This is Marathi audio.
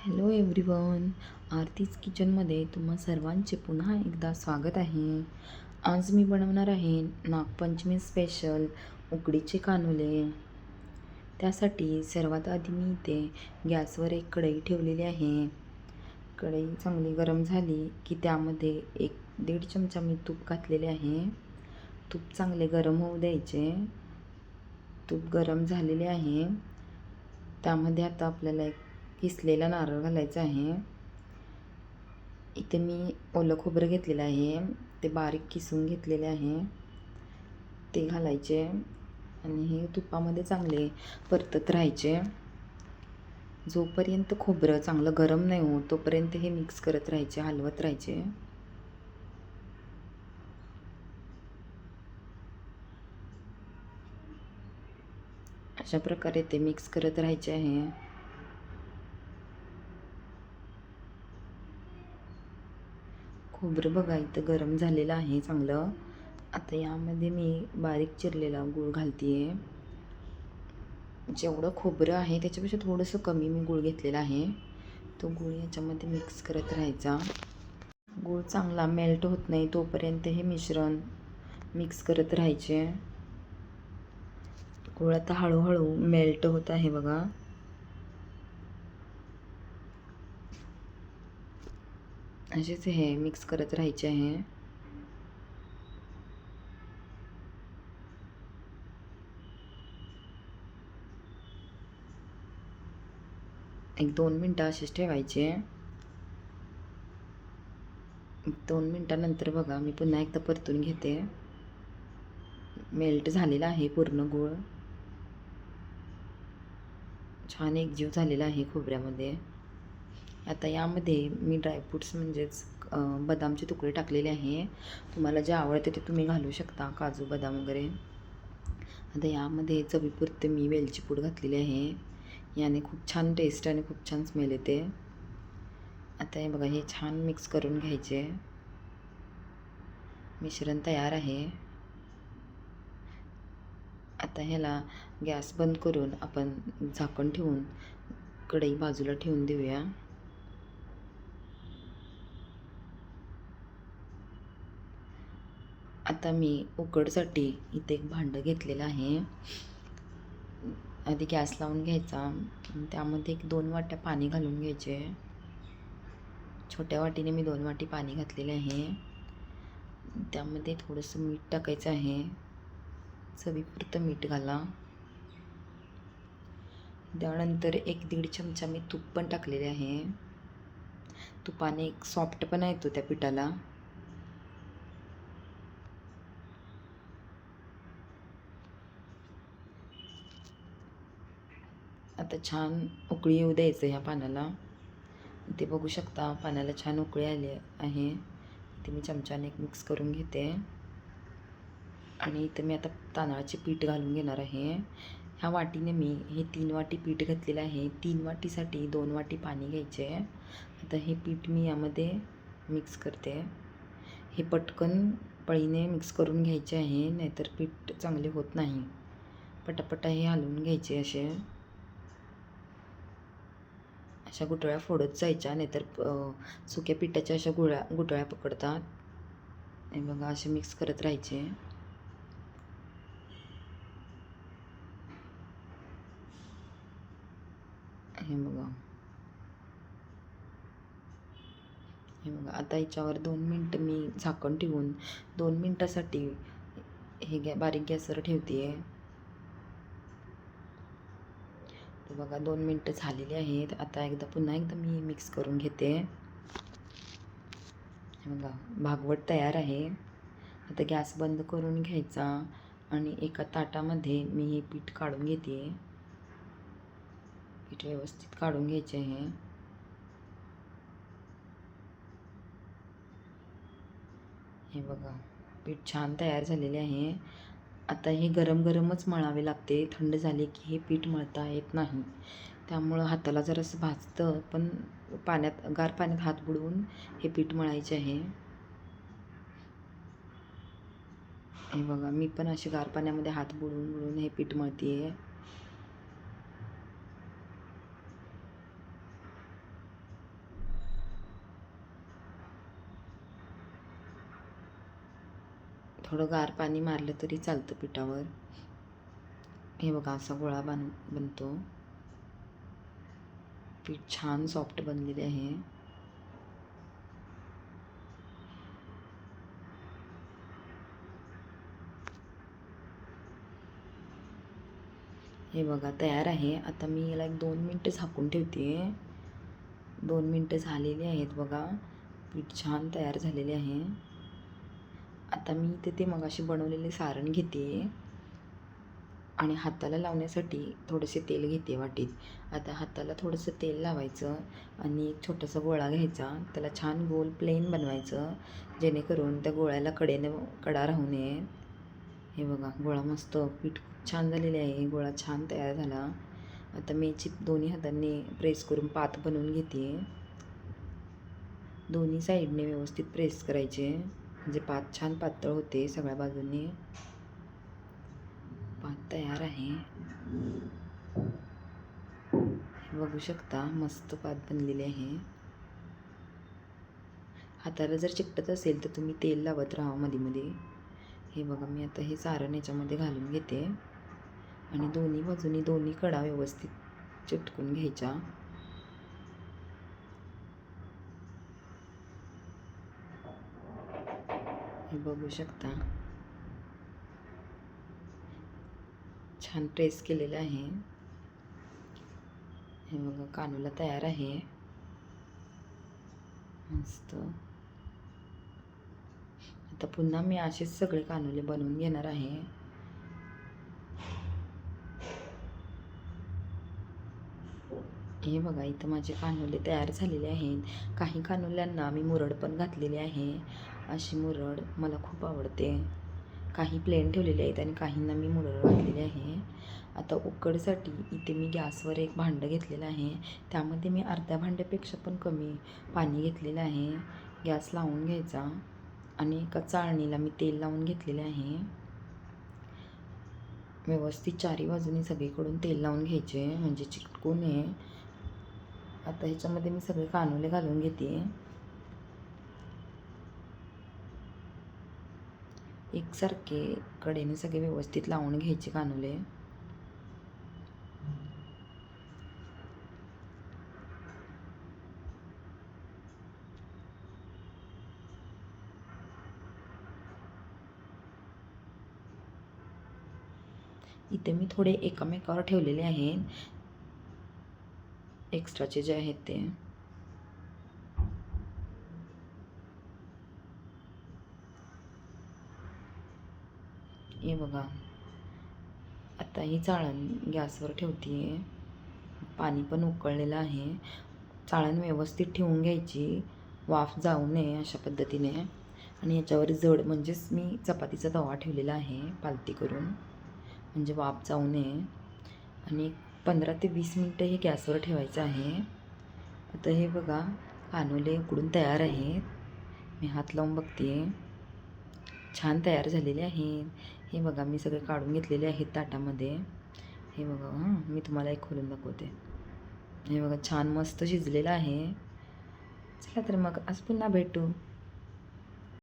हॅलो एव्हरीवन, आरतीज किचनमध्ये तुम्हा सर्वांचे पुन्हा एकदा स्वागत आहे. आज मी बनवणार आहे नागपंचमी स्पेशल उकडीचे कानुले. त्यासाठी सर्वात आधी मी इथे गॅसवर एक कढई ठेवलेली आहे. कढई चांगली गरम झाली की त्यामध्ये 1-1.5 चमचा मी तूप घातलेले आहे. तूप चांगले गरम होऊ द्यायचे. तूप गरम झालेले आहे. त्यामध्ये आता आपल्याला एक किसलेला नारळ घालायचा आहे. इथे मी ओलं खोबरं घेतलेलं आहे, ते बारीक किसून घेतलेले आहे, ते घालायचे आणि हे तुपामध्ये चांगले परतत राहायचे. जोपर्यंत खोबरं चांगलं गरम नाही होत तोपर्यंत हे मिक्स करत राहायचे, हलवत राहायचे. अशा प्रकारे ते मिक्स करत राहायचे आहे. खोबरं बघा इथं गरम झालेलं आहे चांगलं. आता यामध्ये मी बारीक चिरलेला गूळ घालते. जेवढं खोबरं आहे त्याच्यापेक्षा थोडंसं कमी मी गूळ घेतलेला आहे. तो गूळ याच्यामध्ये मिक्स करत राहायचा. गूळ चांगला मेल्ट होत नाही तोपर्यंत हे मिश्रण मिक्स करत राहायचे. गूळ आता हळूहळू मेल्ट होत आहे बघा. असेच हे मिक्स करत राहायचे आहे. एक 2 मिनटं असेच ठेवायचे. 2 मिनटानंतर बघा मी पुन्हा एकदा परतून घेते. मेल्ट झालेला आहे पूर्ण गूळ. छान एकजीव झालेला आहे खोबऱ्यामध्ये. आता यामध्ये मी ड्रायफ्रूट्स म्हणजेच बदामचे तुकडे टाकलेले आहे. तुम्हाला जे आवडते ते तुम्ही घालू शकता, काजू बदाम वगैरे. आता यामध्ये चवीपुरते मी वेलची पूड घातलेली आहे. याने खूप छान टेस्ट आणि खूप छान स्मेल येते. आता हे बघा, हे छान मिक्स करून घ्यायचे. मिश्रण तयार आहे. आता ह्याला गॅस बंद करून आपण झाकण ठेवून कढई बाजूला ठेवून देऊया. आता मी उकडसाठी इथे एक भांडं घेतलेलं आहे. आधी गॅस लावून घ्यायचा. त्यामध्ये 1-2 वाट्या पाणी घालून घ्यायचे. छोट्या वाटीने मी 2 वाटी पाणी घातलेले आहे. त्यामध्ये थोडंसं मीठ टाकायचं आहे. चवीपुरतं मीठ घाला. त्यानंतर 1-1.5 चमचा मी तूप पण टाकलेले आहे. तुपाने एक सॉफ्टपणा येतो त्या पिठाला. आता छान उकळी येऊ द्यायचं ह्या पाण्याला. इथे बघू शकता पाण्याला छान उकळी आली आहे. ते मी चमच्याने मिक्स करून घेते. आणि इथं मी आता तांदळाचे पीठ घालून घेणार आहे. ह्या वाटीने मी हे 3 वाटी पीठ घातलेलं आहे. 3 वाटीसाठी 2 वाटी पाणी घ्यायचे. आता हे पीठ मी यामध्ये मिक्स करते. हे पटकन पळीने मिक्स करून घ्यायचे आहे, नाहीतर पीठ चांगले होत नाही. पटापटा हे हलवून घ्यायचे. अशा गुठळ्या फोडत जायच्या, नाहीतर सुक्या पिठाच्या अशा गुठळ्या पकडतात. हे बघा, असे मिक्स करत राहायचे. हे बघा आता याच्यावर 2 मिनटं मी झाकण ठेवून 2 मिनटासाठी हे बारीक गॅसवर ठेवते. तर बघा 2 मिनटं झालेली आहेत. आता पुन्हा एकदा मी मिक्स करून घेते. हे बघा, भागवट तयार आहे. आता गॅस बंद करून घ्यायचा आणि एका ताटामध्ये मी हे पीठ काढून घेते. पीठ व्यवस्थित काढून घ्यायचे आहे. हे बघा, पीठ छान तयार झालेले आहे. आता हे गरम गरमच मळावे लागते. थंड झाले की हे पीठ मळता येत नाही. त्यामुळं हाताला जरासं भाजतं, पण गार पाण्यात हात बुडवून हे पीठ मळायचे आहे. हे बघा, मी पण असे गार पाण्यामध्ये हात बुडवून हे पीठ मळते आहे. थोडं गार पाणी मारलं तरी चालतं पिठावर. हे बघा असा गोळा बनतो. पीठ छान सॉफ्ट बनलेले आहे. हे बघा तयार आहे. आता मी याला 2 मिनटं झाकून ठेवते. 2 मिनटं झालेली आहेत बघा. पीठ छान तयार झालेले आहे. आता मी ते मगाशी बनवलेले सारण घेते आणि हाताला लावण्यासाठी थोडेसे तेल घेते वाटीत. आता हाताला थोडंसं तेल लावायचं आणि एक छोटासा गोळा घ्यायचा. त्याला छान गोल प्लेन बनवायचं, जेणेकरून त्या गोळ्याला कडा राहू नये. हे बघा गोळा मस्त पीठ खूप छान झालेले आहे. गोळा छान तयार झाला. आता मी दोन्ही हातांनी प्रेस करून पात बनवून घेते. दोन्ही साईडने व्यवस्थित प्रेस करायचे, म्हणजे पात छान पातळ होते सगळ्या बाजूंनी. पात तयार आहे. बघू शकता मस्त पात बनलेली आहे. हाताला जर चिकटत असेल तर तुम्ही तेल लावत राहा मध्ये मध्ये. हे बघा मी आता हे सारण याच्यामध्ये घालून घेते आणि दोन्ही बाजूनी दोन्ही कडा व्यवस्थित चिटकून घ्यायच्या. हे बघू शकता छान प्रेस केलेलं आहे. हे बघा कानूला तयार आहे मस्त. आता पुन्हा मी असेच सगळे कानुले बनवून घेणार आहे. हे बघा इथं माझे कानुले तयार झालेले आहेत. काही कानुल्यांना मी मुरड पण घातलेली आहे. अशी मुरड मला खूप आवडते. काही प्लेन ठेवलेले आहेत आणि काहींना मी मुरड घातलेली आहे. आता उकडसाठी इथे मी गॅसवर एक भांडं घेतलेलं आहे. त्यामध्ये मी अर्ध्या भांड्यापेक्षा पण कमी पाणी घेतलेलं आहे. गॅस लावून घ्यायचा आणि एका चाळणीला मी तेल लावून घेतलेले आहे. व्यवस्थित चारी बाजूनी सगळीकडून तेल लावून घ्यायचे, म्हणजे चिकटू नये. आता ह्याच्यामध्ये मी सगळे कानुले घालून घेते. एकसारखे कडेने सगळे व्यवस्थित लावून घ्यायचे कानुले. इथे मी थोडे एकमेकावर ठेवलेले आहेत, एक्स्ट्राचे जे आहेत ते. हे बघा आता ही चाळण गॅसवर ठेवते. पाणी पण उकळलेलं आहे. चाळण व्यवस्थित ठेवून घ्यायची, वाफ जाऊ नये अशा पद्धतीने. आणि याच्यावर जड म्हणजेच मी चपातीचा तवा ठेवलेला आहे पालती करून, म्हणजे वाफ जाऊ नये. आणि 15 ते 20 मिनटं हे गॅसवर ठेवायचं आहे. आता हे बघा कानुले उकडून तयार आहेत. मी हात लावून बघते, छान तयार झालेले आहेत. हे बघा मी सगळे काढून घेतलेले आहेत ताटामध्ये. हे बघा मी तुम्हाला एक खोलून दाखवते. हे बघा छान मस्त शिजलेलं आहे. चला तर मग आज पुन्हा भेटू.